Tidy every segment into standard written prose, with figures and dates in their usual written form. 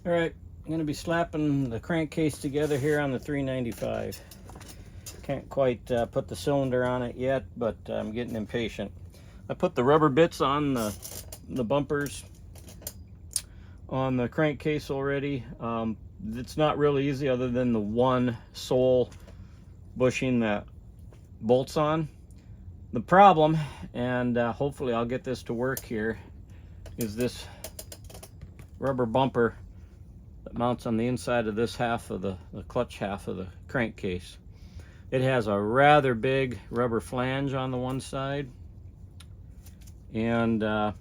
All right, I'm going to be slapping the crankcase together here on the 395. Can't quite put the cylinder on it yet, but I'm getting impatient. I put the rubber bits on the bumpers on the crankcase already. It's not really easy other than the one sole bushing that bolts on. The problem, and hopefully I'll get this to work here, is this rubber bumper that mounts on the inside of this half of the clutch half of the crankcase. It has a rather big rubber flange on the one side, and I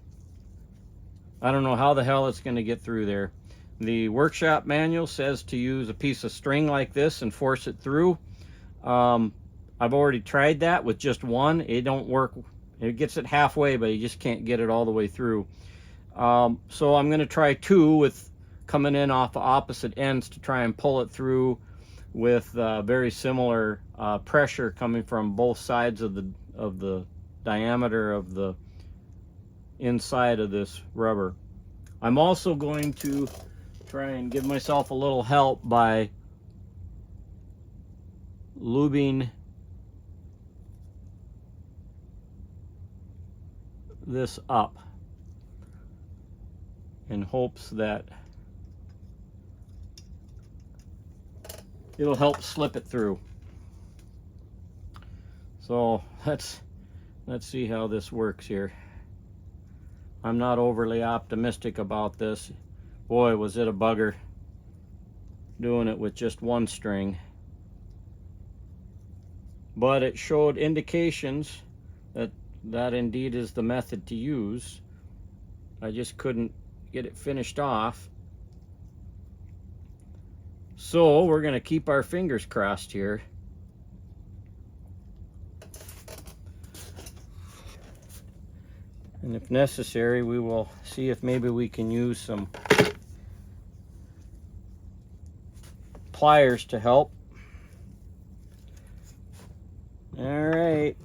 don't know how the hell it's going to get through there. The workshop manual says to use a piece of string like this and force it through. I've already tried that with just one. It don't work. It gets it halfway, but you just can't get it all the way through. So I'm going to try two with coming in off the opposite ends to try and pull it through with very similar pressure coming from both sides of the diameter of the inside of this rubber. I'm also going to try and give myself a little help by lubing this up in hopes that it'll help slip it through. So let's see how this works here. I'm not overly optimistic about this. Boy, was it a bugger doing it with just one string. But it showed indications that that indeed is the method to use. I just couldn't get it finished off. So we're going to keep our fingers crossed here. And if necessary, we will see if maybe we can use some pliers to help. All right.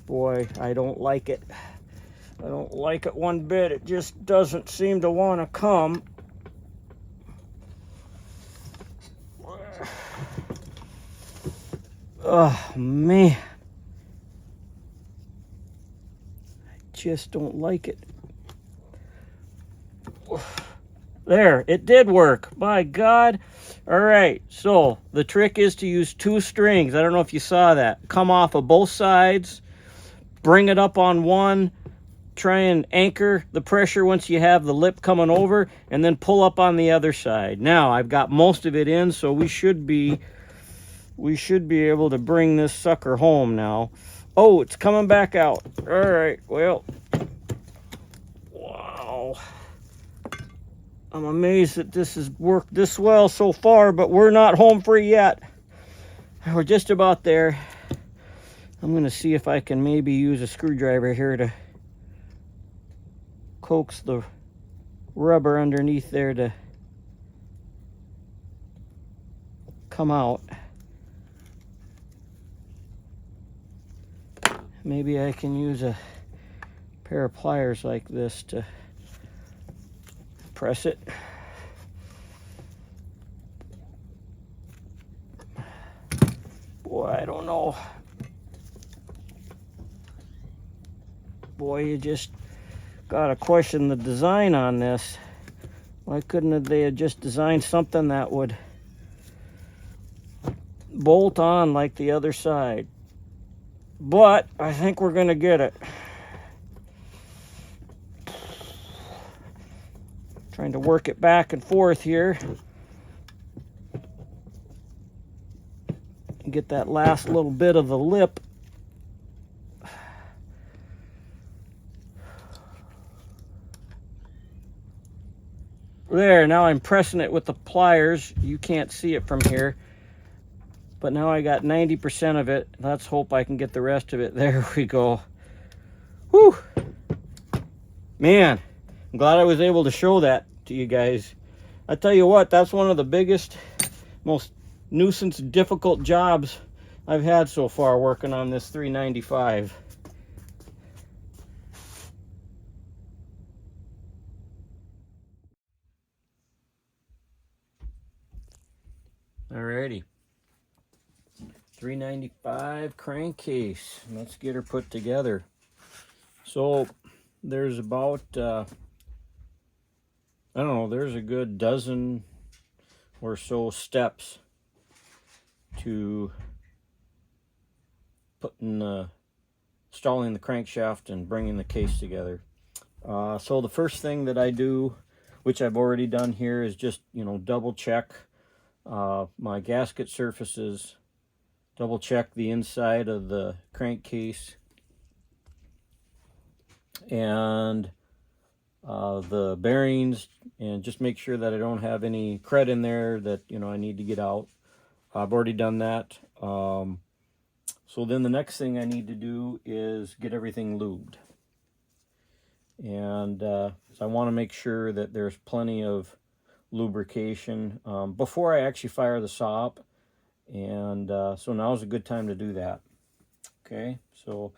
Boy, I don't like it. I don't like it one bit. It just doesn't seem to want to come. Oh, man. I just don't like it. There, it did work. My God. All right, so the trick is to use two strings. I don't know if you saw that. Come off of both sides. Bring it up on one. Try and anchor the pressure once you have the lip coming over, and then pull up on the other side. Now, I've got most of it in, so we should be able to bring this sucker home now. Oh, it's coming back out. All right, well, wow. I'm amazed that this has worked this well so far, but we're not home free yet. We're just about there. I'm going to see if I can maybe use a screwdriver here to coax the rubber underneath there to come out. Maybe I can use a pair of pliers like this to press it. Boy, I don't know. Boy, you just gotta question the design on this. Why couldn't they have just designed something that would bolt on like the other side? But I think we're gonna get it. Trying to work it back and forth here. And get that last little bit of the lip. There, now I'm pressing it with the pliers. You can't see it from here. But now I got 90% of it. Let's hope I can get the rest of it. There we go. Whew. Man, I'm glad I was able to show that to you guys. I tell you what, that's one of the biggest, most nuisance, difficult jobs I've had so far working on this 395. Alrighty. 395 crankcase. Let's get her put together. So there's about, I don't know, there's a good dozen or so steps to installing the crankshaft and bringing the case together. So the first thing that I do, which I've already done here, is just, double check my gasket surfaces, double check the inside of the crankcase, and the bearings, and just make sure that I don't have any crud in there that I need to get out. I've already done that. So then the next thing I need to do is get everything lubed, and so I want to make sure that there's plenty of lubrication before I actually fire the saw up, and so now is a good time to do that. Okay, so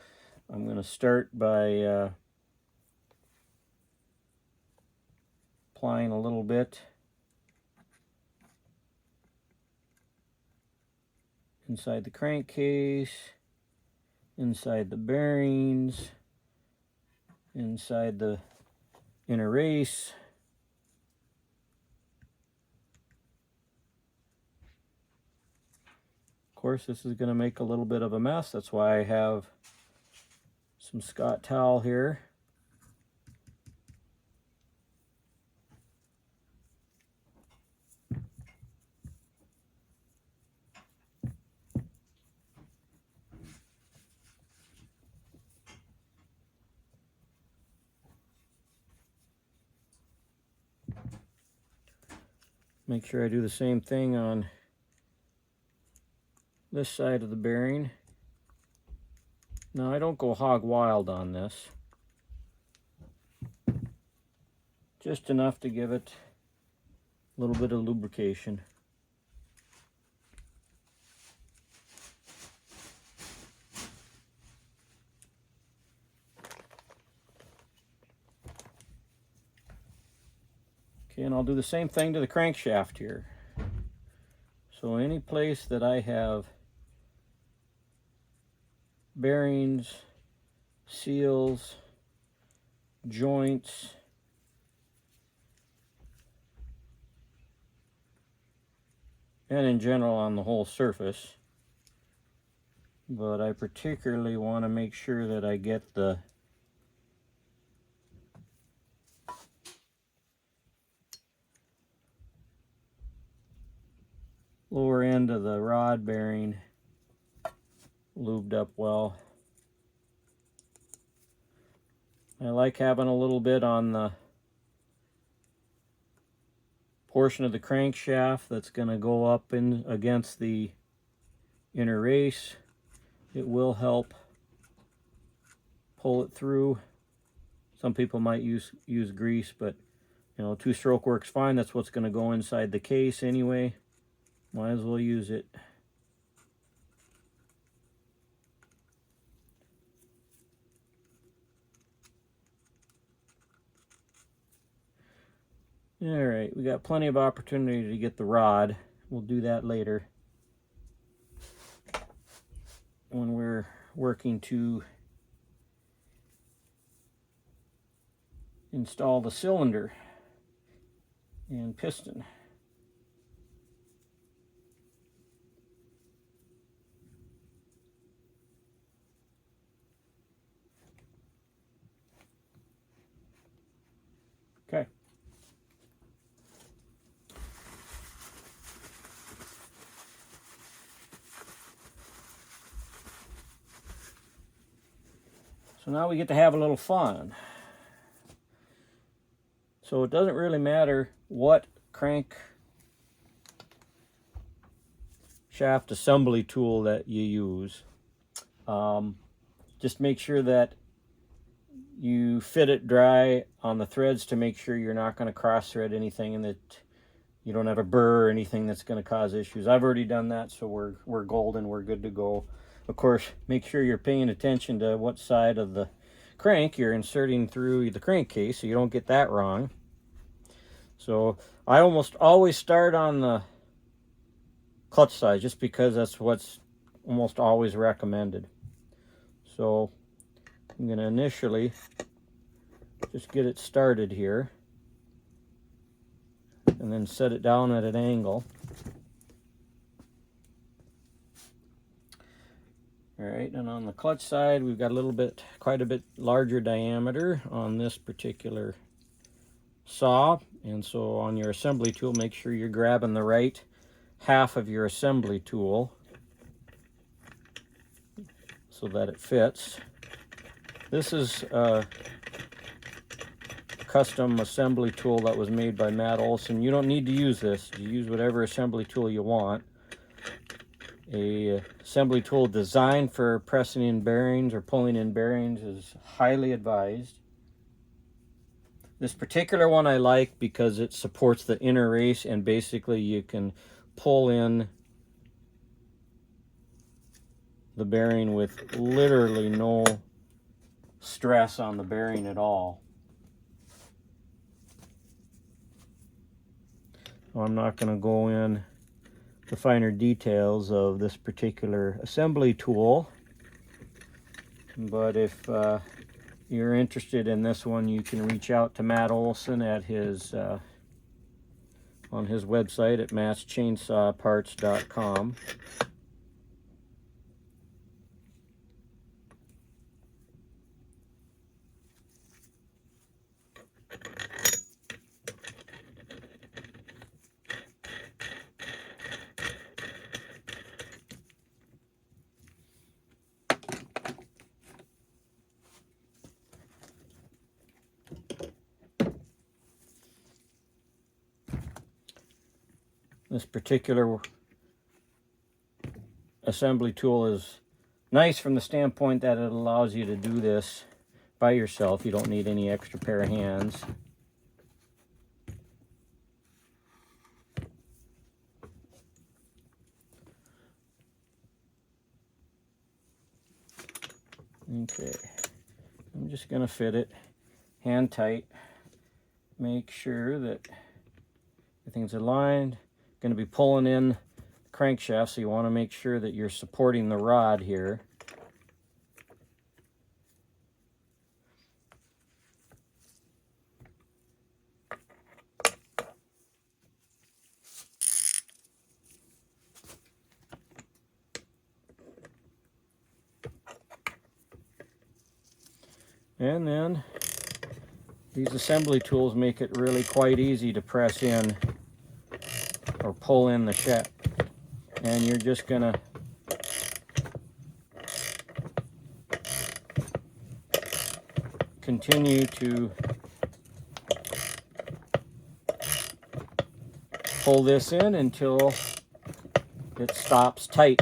I'm going to start by applying a little bit inside the crankcase, inside the bearings, inside the inner race, of course this is going to make a little bit of a mess. That's why I have some Scott towel here. Make sure I do the same thing on this side of the bearing. Now I don't go hog wild on this, just enough to give it a little bit of lubrication. Okay, and I'll do the same thing to the crankshaft here. So any place that I have bearings, seals, joints, and in general on the whole surface, but I particularly want to make sure that I get the lower end of the rod bearing lubed up well. I like having a little bit on the portion of the crankshaft that's going to go up in against the inner race. It will help pull it through. Some people might use grease, but two-stroke works fine. That's what's going to go inside the case anyway. Might as well use it. Alright, we got plenty of opportunity to get the rod. We'll do that later when we're working to install the cylinder and piston. Okay. So now we get to have a little fun. So it doesn't really matter what crank shaft assembly tool that you use. Just make sure that you fit it dry on the threads to make sure you're not going to cross thread anything and that you don't have a burr or anything that's going to cause issues. I've already done that, so we're golden, we're good to go. Of course, make sure you're paying attention to what side of the crank you're inserting through the crankcase so you don't get that wrong. So I almost always start on the clutch size, just because that's what's almost always recommended. So I'm going to initially just get it started here and then set it down at an angle. All right, and on the clutch side, we've got quite a bit larger diameter on this particular saw. And so on your assembly tool, make sure you're grabbing the right half of your assembly tool so that it fits. This is a custom assembly tool that was made by Matt Olson. You don't need to use this. You use whatever assembly tool you want. A assembly tool designed for pressing in bearings or pulling in bearings is highly advised. This particular one I like because it supports the inner race, and basically you can pull in the bearing with literally no stress on the bearing at all. I'm not going to go in the finer details of this particular assembly tool, but if you're interested in this one, you can reach out to Matt Olson at his on his website at mattschainsawparts.com. This particular assembly tool is nice from the standpoint that it allows you to do this by yourself. You don't need any extra pair of hands. Okay, I'm just going to fit it hand tight. Make sure that everything's aligned. Going to be pulling in the crankshaft, so you want to make sure that you're supporting the rod here. And then these assembly tools make it really quite easy to press in or pull in the shaft. And you're just gonna continue to pull this in until it stops tight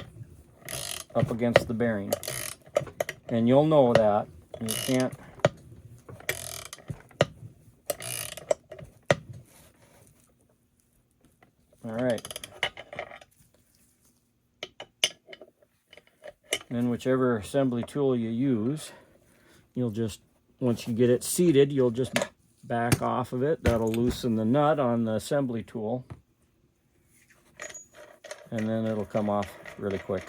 up against the bearing. And you'll know that. You can't all right. Then whichever assembly tool you use, you'll just, once you get it seated, you'll just back off of it. That'll loosen the nut on the assembly tool, and then it'll come off really quick.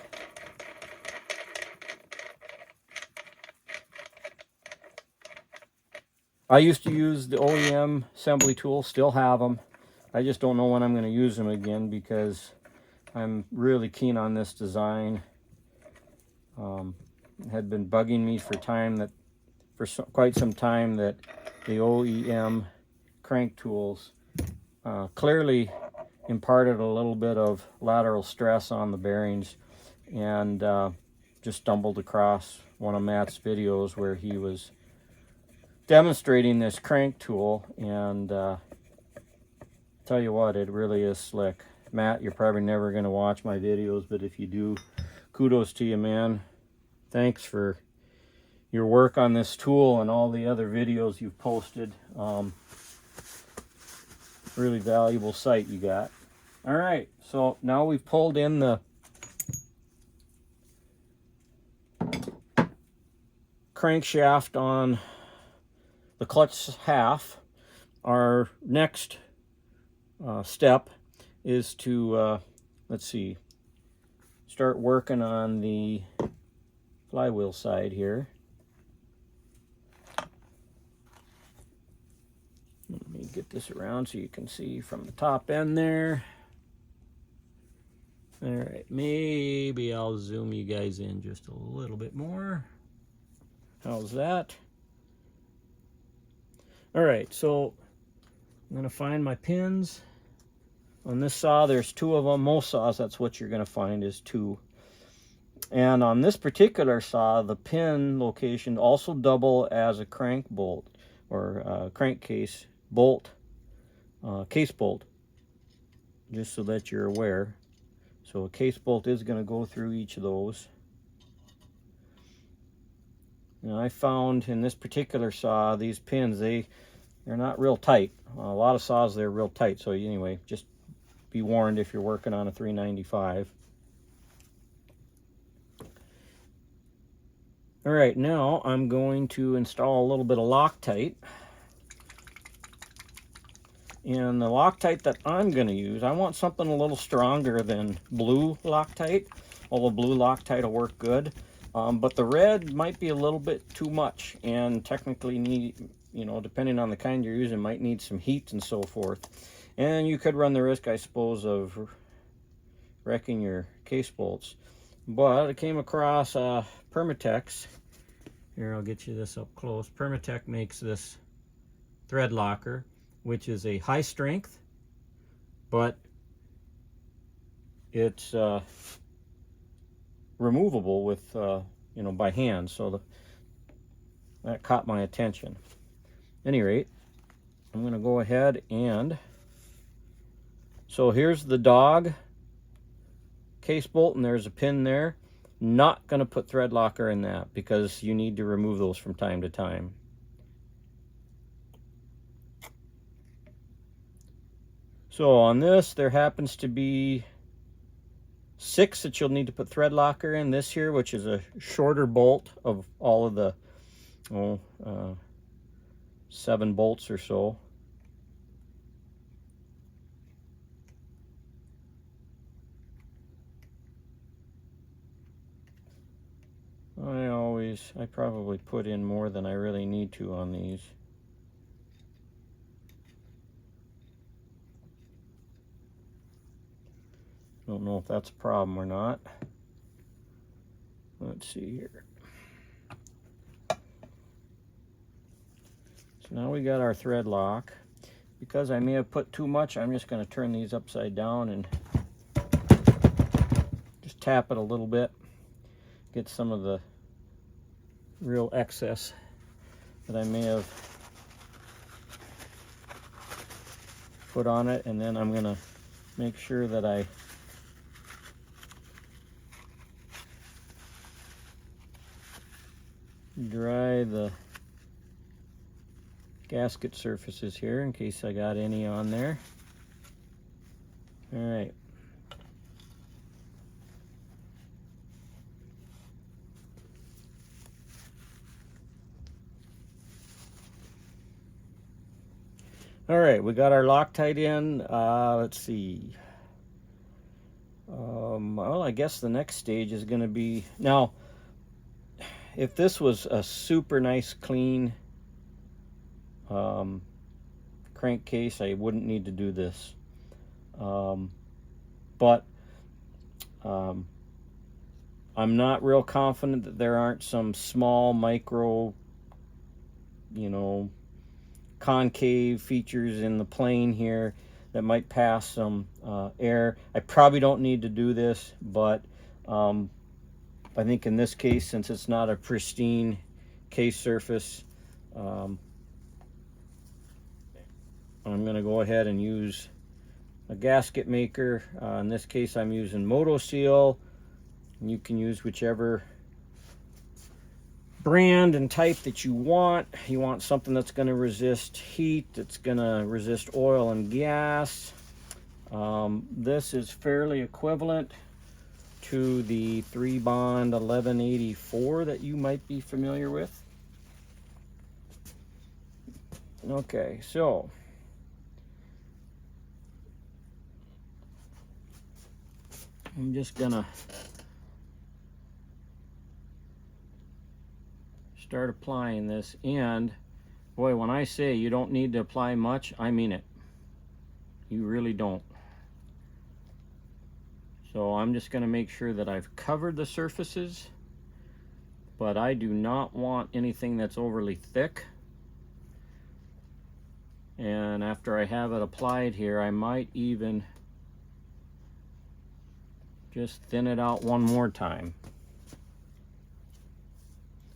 I used to use the OEM assembly tools, still have them. I just don't know when I'm going to use them again because I'm really keen on this design. It had been bugging me for quite some time that the OEM crank tools clearly imparted a little bit of lateral stress on the bearings, and just stumbled across one of Matt's videos where he was demonstrating this crank tool, and tell you what, it really is slick. Matt, you're probably never going to watch my videos, but if you do, kudos to you, man. Thanks for your work on this tool and all the other videos you've posted. Really valuable site you got. All right, so now we've pulled in the crankshaft on the clutch half. Our next step is to, let's see, start working on the flywheel side here. Let me get this around so you can see from the top end there. All right, maybe I'll zoom you guys in just a little bit more. How's that? All right, so I'm gonna find my pins. On this saw, there's 2 of them. Most saws, that's what you're gonna find is 2. And on this particular saw, the pin location also double as a crank bolt or crankcase bolt, case bolt, just so that you're aware. So a case bolt is going to go through each of those. And I found in this particular saw, these pins, they're not real tight. A lot of saws, they're real tight. So anyway, just be warned if you're working on a 395. All right, now I'm going to install a little bit of Loctite. And the Loctite that I'm going to use, I want something a little stronger than blue Loctite, although blue Loctite will work good. But the red might be a little bit too much and technically need, you know, depending on the kind you're using, might need some heat and so forth. And you could run the risk, I suppose, of wrecking your case bolts. But I came across Permatex. Here, I'll get you this up close. Permatech makes this thread locker, which is a high strength, but it's removable with, you know, by hand. So that caught my attention. At any rate, I'm going to go ahead and, so here's the dog case bolt, and there's a pin there. Not going to put thread locker in that because you need to remove those from time to time. So on this, there happens to be 6 that you'll need to put thread locker in. This here, which is a shorter bolt of all of the 7 bolts or so. I probably put in more than I really need to on these. Don't know if that's a problem or not. Let's see here. So now we got our thread lock. Because I may have put too much, I'm just going to turn these upside down and just tap it a little bit. Get some of the real excess that I may have put on it, and then I'm going to make sure that I dry the gasket surfaces here in case I got any on there. All right. All right, we got our Loctite in. Let's see. Well, I guess the next stage is going to be, now, if this was a super nice, clean crankcase, I wouldn't need to do this. But I'm not real confident that there aren't some small micro, you know, concave features in the plane here that might pass some air. I probably don't need to do this, but I think in this case, since it's not a pristine case surface, I'm going to go ahead and use a gasket maker. In this case, I'm using MotoSeal. You can use whichever brand and type that you want. You want something that's going to resist heat, that's going to resist oil and gas. This is fairly equivalent to the 3-bond 1184 that you might be familiar with. Okay, so I'm just gonna start applying this. And boy, when I say you don't need to apply much, I mean it. You really don't. So I'm just going to make sure that I've covered the surfaces, but I do not want anything that's overly thick. And after I have it applied here, I might even just thin it out one more time.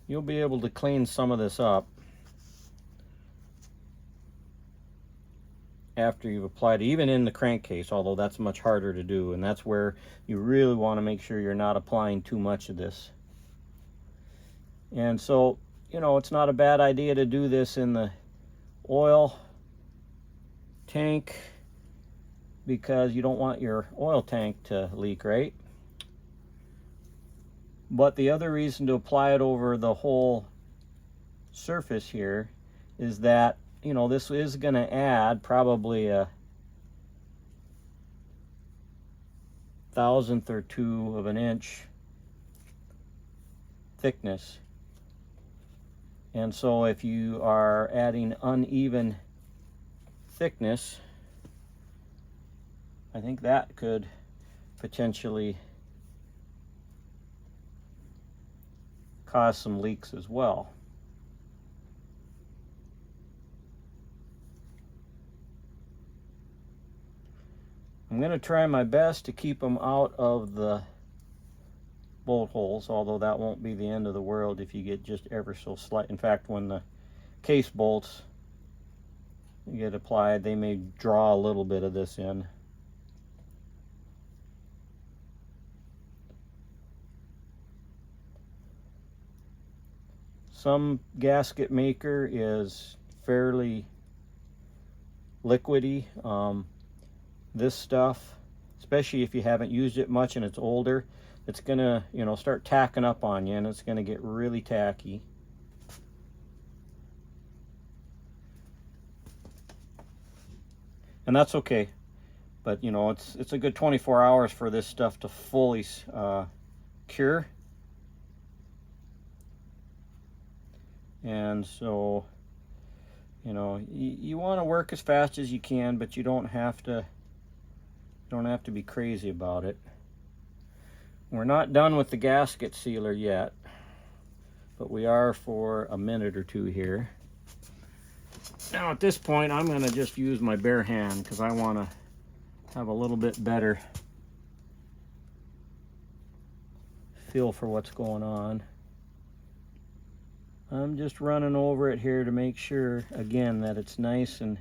You'll be able to clean some of this up after you've applied it, even in the crankcase, although that's much harder to do, and that's where you really want to make sure you're not applying too much of this. And so, you know, it's not a bad idea to do this in the oil tank, because you don't want your oil tank to leak, right? But the other reason to apply it over the whole surface here is that, you know, this is going to add probably a thousandth or two of an inch thickness. And so if you are adding uneven thickness, I think that could potentially cause some leaks as well. I'm going to try my best to keep them out of the bolt holes, although that won't be the end of the world if you get just ever so slight. In fact, when the case bolts get applied, they may draw a little bit of this in. Some gasket maker is fairly liquidy. This stuff, especially if you haven't used it much and it's older, it's gonna, you know, start tacking up on you, and it's gonna get really tacky. And that's okay, but you know, it's a good 24 hours for this stuff to fully cure. And so, you know, you want to work as fast as you can, but you don't have to be crazy about it. We're not done with the gasket sealer yet, but we are for a minute or two here. Now at this point, I'm going to just use my bare hand because I want to have a little bit better feel for what's going on. I'm just running over it here to make sure, again, that it's nice and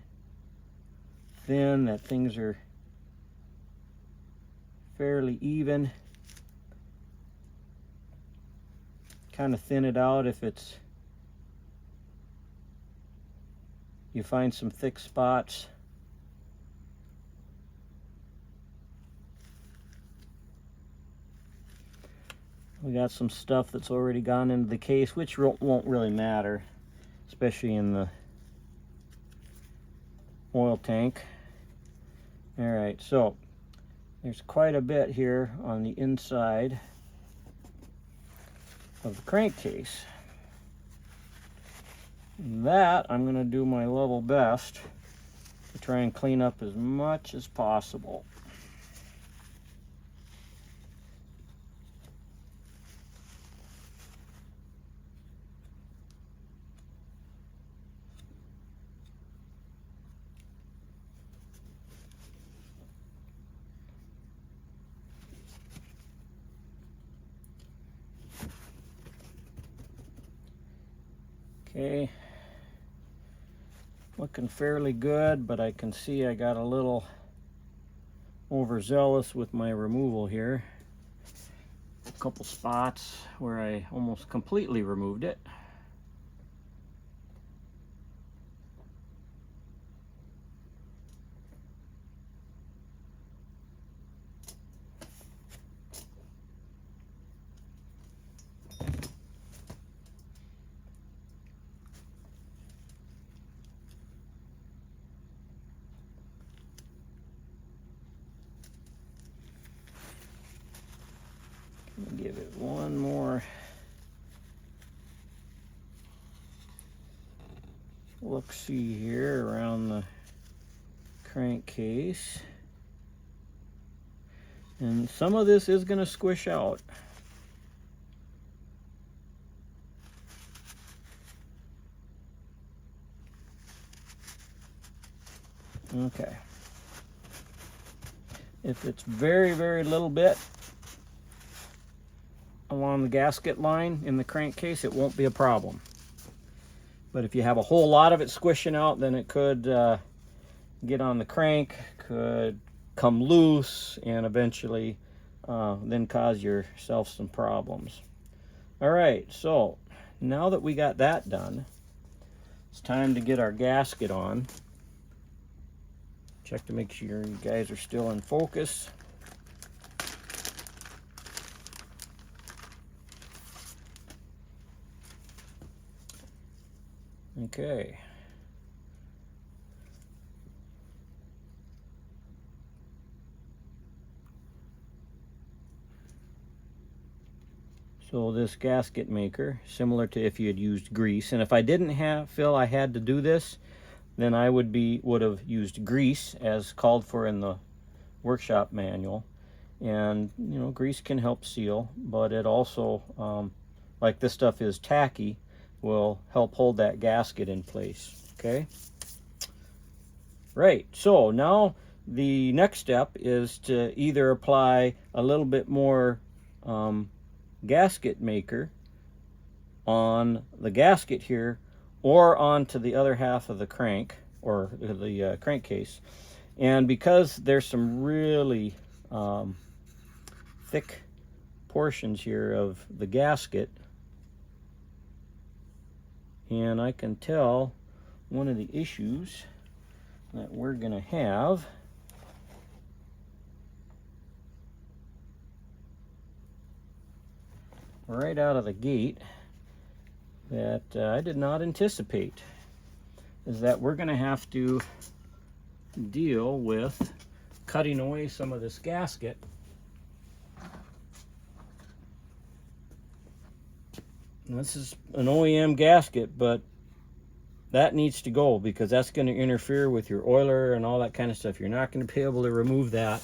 thin, that things are fairly even. Kind of thin it out if you find some thick spots. We got some stuff that's already gone into the case, which won't really matter, especially in the oil tank. All right, so there's quite a bit here on the inside of the crankcase. That I'm going to do my level best to try and clean up as much as possible. Okay, looking fairly good, but I can see I got a little overzealous with my removal here. A couple spots where I almost completely removed it. Give it one more look-see here around the crankcase. And some of this is going to squish out. Okay. If it's very, very little bit along the gasket line in the crankcase, it won't be a problem. But if you have a whole lot of it squishing out, then it could get on the crank, could come loose, and eventually then cause yourself some problems. All right, so now that we got that done, it's time to get our gasket on. Check to make sure you guys are still in focus. Okay. So this gasket maker, similar to if you had used grease, and if I didn't feel I had to do this, then I would have used grease as called for in the workshop manual. And you know, grease can help seal, but it also, like this stuff is tacky, will help hold that gasket in place. Okay. Right. So now the next step is to either apply a little bit more gasket maker on the gasket here, or onto the other half of the crank, or the crankcase. And because there's some really thick portions here of the gasket, and I can tell one of the issues that we're going to have right out of the gate that I did not anticipate is that we're going to have to deal with cutting away some of this gasket. And this is an OEM gasket, but that needs to go because that's going to interfere with your oiler and all that kind of stuff. You're not going to be able to remove that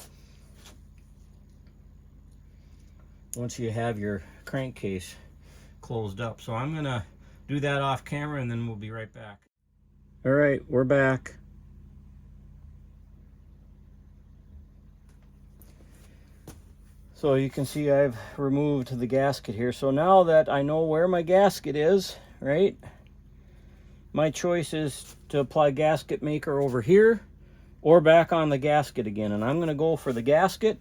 once you have your crankcase closed up. So I'm going to do that off camera and then we'll be right back. All right, we're back. So you can see I've removed the gasket here. So now that I know where my gasket is, right, my choice is to apply gasket maker over here or back on the gasket again. And I'm going to go for the gasket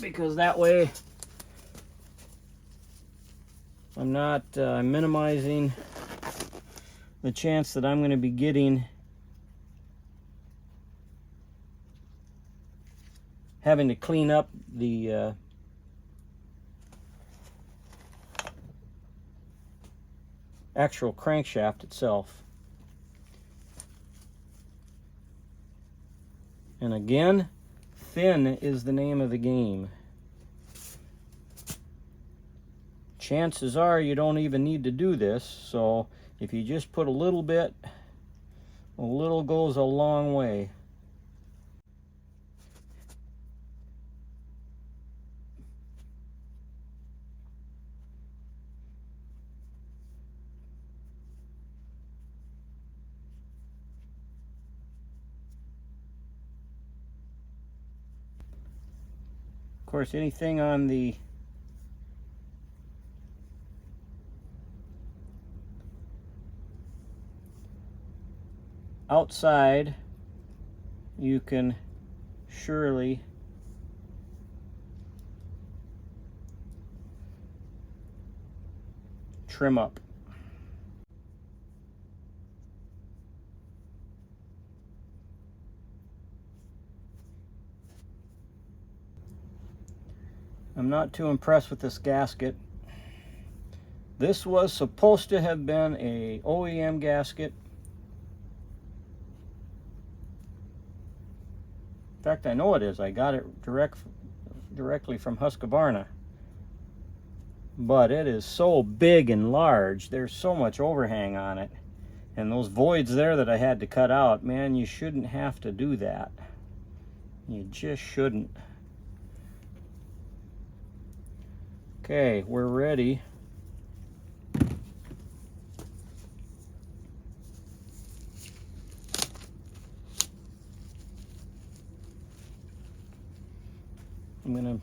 because that way I'm not minimizing the chance that I'm going to be getting having to clean up the actual crankshaft itself. And again, thin is the name of the game. Chances are you don't even need to do this, so if you just put a little bit, a little goes a long way. Of course, anything on the outside, you can surely trim up. I'm not too impressed with this gasket. This was supposed to have been a OEM gasket. In fact, I know it is. I got it directly from Husqvarna. but it is so big and large. There's so much overhang on it. And those voids there that I had to cut out, man, you shouldn't have to do that. You just shouldn't. Okay, we're ready. I'm gonna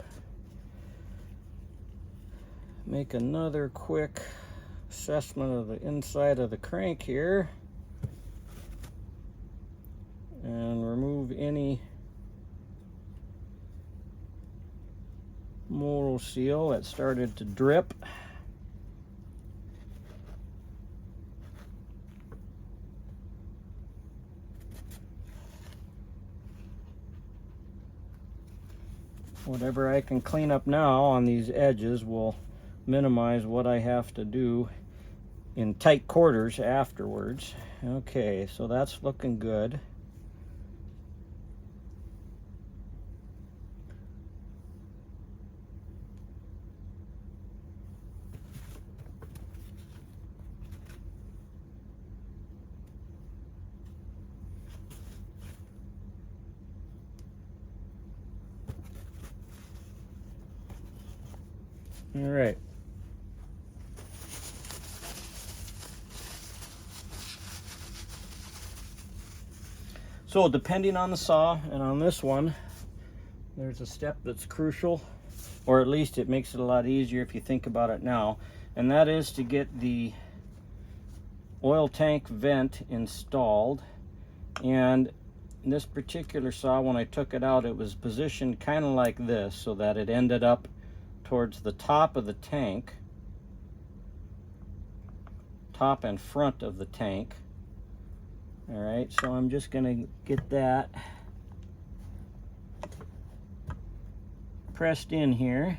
make another quick assessment of the inside of the crank here and remove any motor seal that started to drip. Whatever I can clean up now on these edges will minimize what I have to do in tight quarters afterwards. Okay, so that's looking good. All right. So depending on the saw, and on this one, there's a step that's crucial, or at least it makes it a lot easier if you think about it now, and that is to get the oil tank vent installed. And this particular saw, when I took it out, it was positioned kind of like this, so that it ended up towards the top of the tank, top and front of the tank. All right, so I'm just gonna get that pressed in here.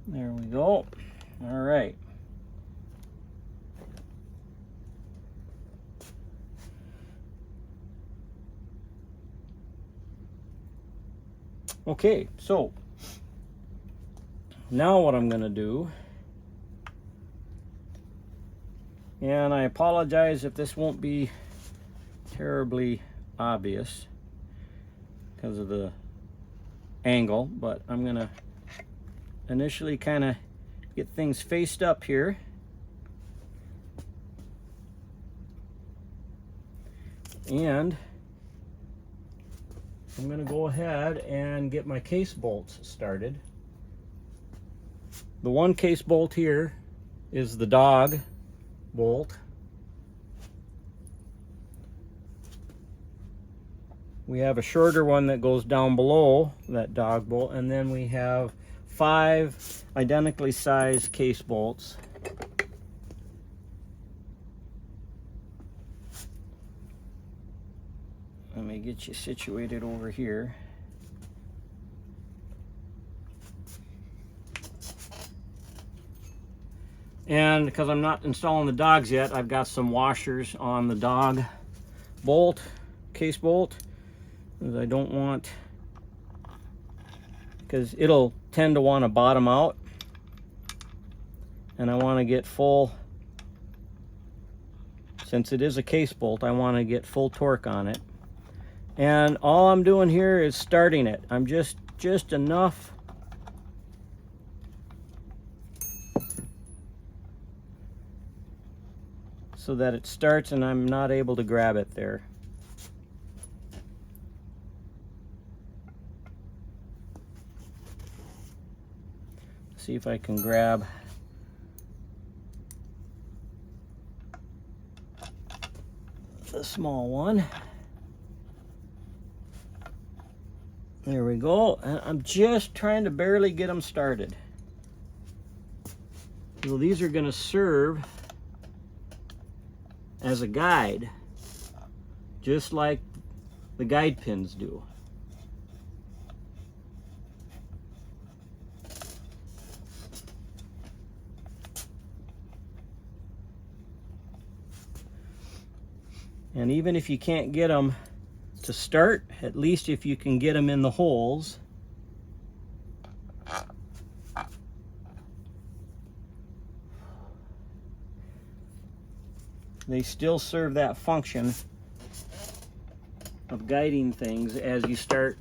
There we go. All right. Okay, so now what I'm gonna do, and I apologize if this won't be terribly obvious because of the angle, but I'm gonna initially kind of get things faced up here. And I'm going to go ahead and get my case bolts started. The one case bolt here is the dog bolt. We have a shorter one that goes down below that dog bolt, and then we have 5 identically sized case bolts. Let me get you situated over here. And because I'm not installing the dogs yet, I've got some washers on the dog bolt, case bolt, because I don't want, because it'll tend to want to bottom out, and I want to get full, since it is a case bolt, I want to get full torque on it. And all I'm doing here is starting it. I'm just enough so that it starts and I'm not able to grab it there. See if I can grab the small one. There we go. And I'm just trying to barely get them started. So these are going to serve as a guide, just like the guide pins do. And even if you can't get them to start, at least if you can get them in the holes, they still serve that function of guiding things as you start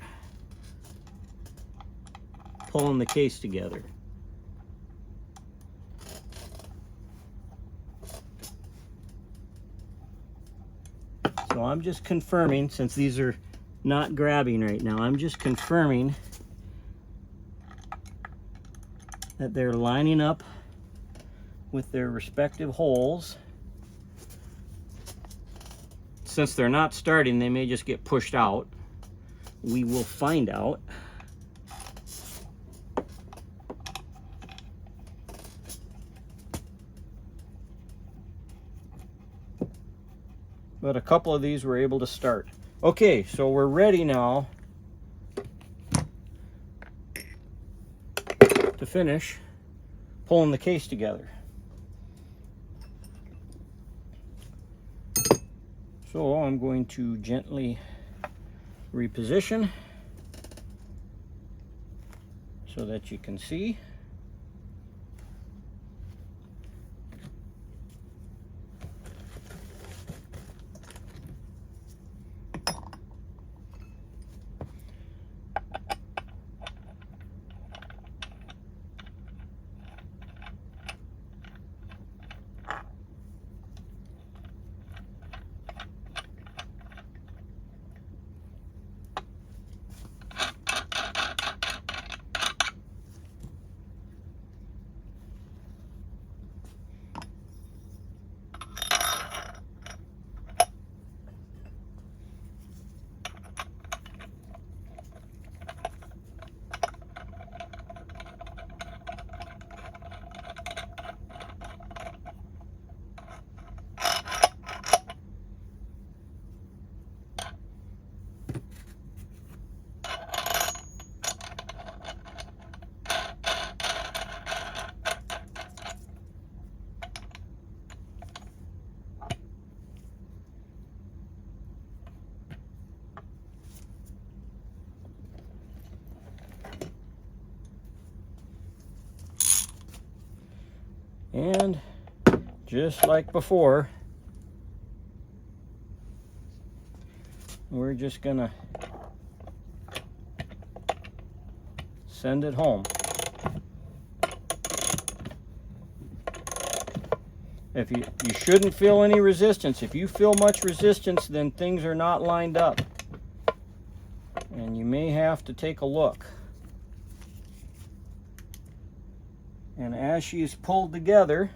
pulling the case together. So I'm just confirming, since these are not grabbing right now, I'm just confirming that they're lining up with their respective holes. Since they're not starting, they may just get pushed out. We will find out. But a couple of these were able to start. Okay, so we're ready now to finish pulling the case together. So I'm going to gently reposition so that you can see. And just like before, we're just gonna send it home. If you shouldn't feel any resistance. If you feel much resistance, then things are not lined up. And you may have to take a look. And as she is pulled together,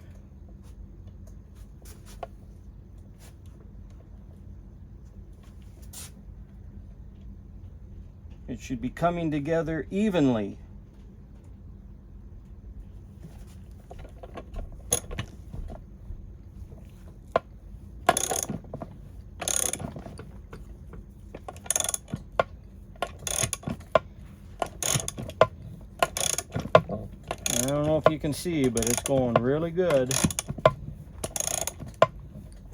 it should be coming together evenly. I don't know if you can see, but it's going really good.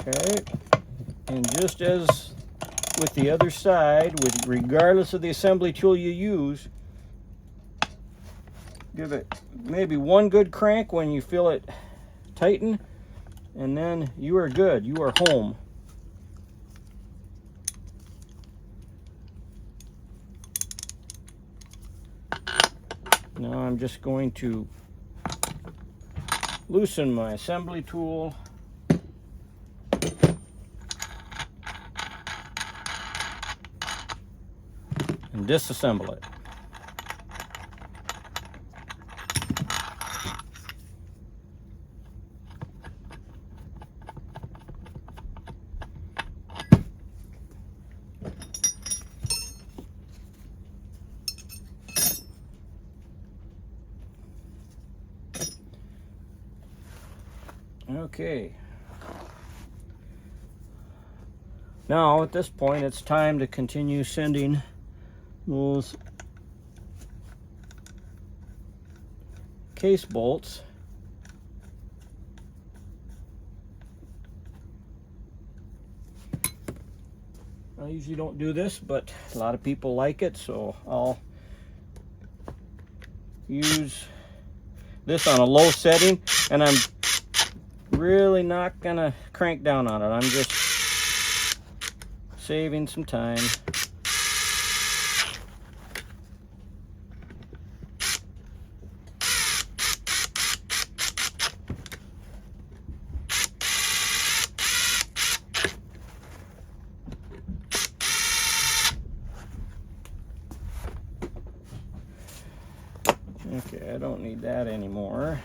Okay, and just as with the other side, regardless of the assembly tool you use, give it maybe one good crank when you feel it tighten, and then you are good. You are home. Now I'm just going to loosen my assembly tool. And disassemble it. Okay. Now at this point it's time to continue sending those case bolts I usually don't do this, but a lot of people like it, so I'll use this on a low setting, and I'm really not gonna crank down on it. I'm just saving some time. Okay, I don't need that anymore.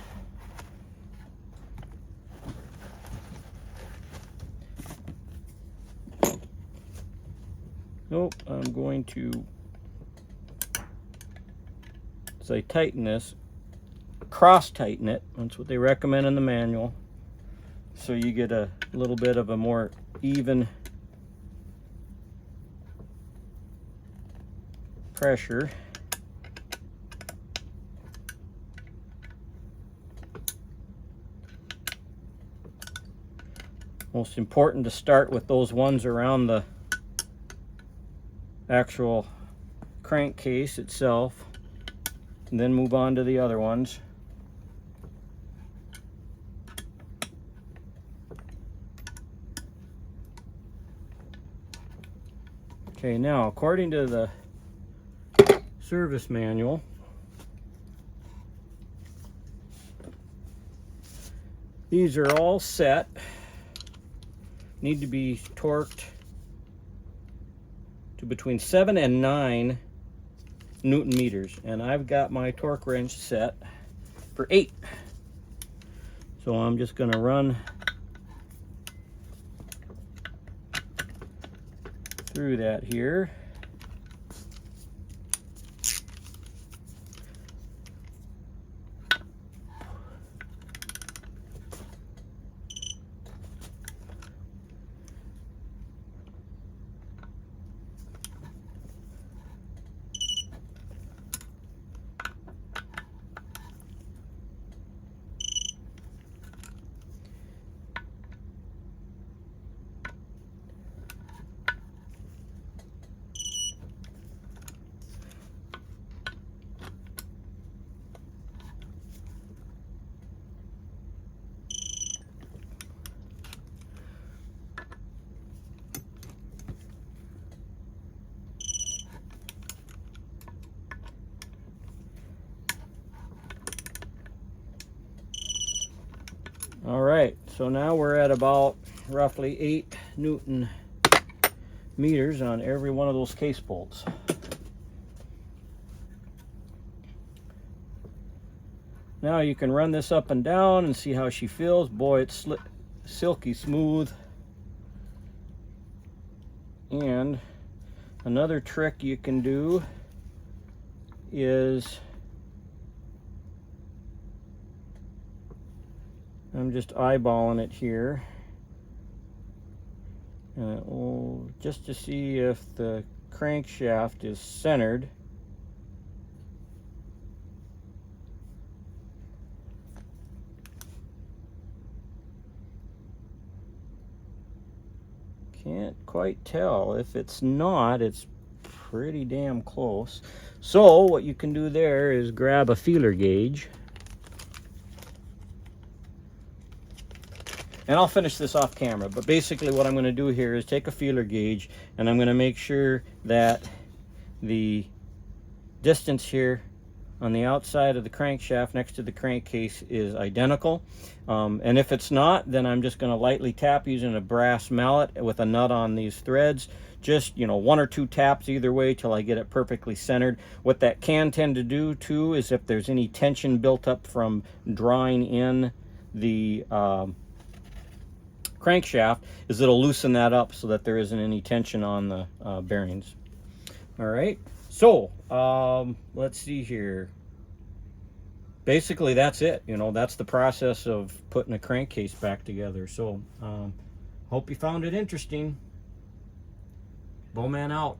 Nope, I'm going to, as I tighten this, cross tighten it. That's what they recommend in the manual. So you get a little bit of a more even pressure. Most important to start with those ones around the actual crankcase itself, and then move on to the other ones. Okay, now according to the service manual, these are all set, need to be torqued to between 7 and 9 Newton meters, and I've got my torque wrench set for 8. So I'm just going to run through that here. All right, so now we're at about roughly 8 Newton meters on every one of those case bolts. Now you can run this up and down and see how she feels. Boy, it's silky smooth. And another trick you can do is, I'm just eyeballing it here, just to see if the crankshaft is centered. Can't quite tell. If it's not, it's pretty damn close. So what you can do there is grab a feeler gauge. And I'll finish this off camera, but basically what I'm going to do here is take a feeler gauge, and I'm going to make sure that the distance here on the outside of the crankshaft next to the crankcase is identical. And if it's not, then I'm just going to lightly tap using a brass mallet with a nut on these threads. Just, 1 or 2 taps either way till I get it perfectly centered. What that can tend to do too is if there's any tension built up from drawing in the crankshaft, is it'll loosen that up so that there isn't any tension on the bearings. All right, so let's see here. Basically that's it. That's the process of putting a crankcase back together. So hope you found it interesting. Bowman out.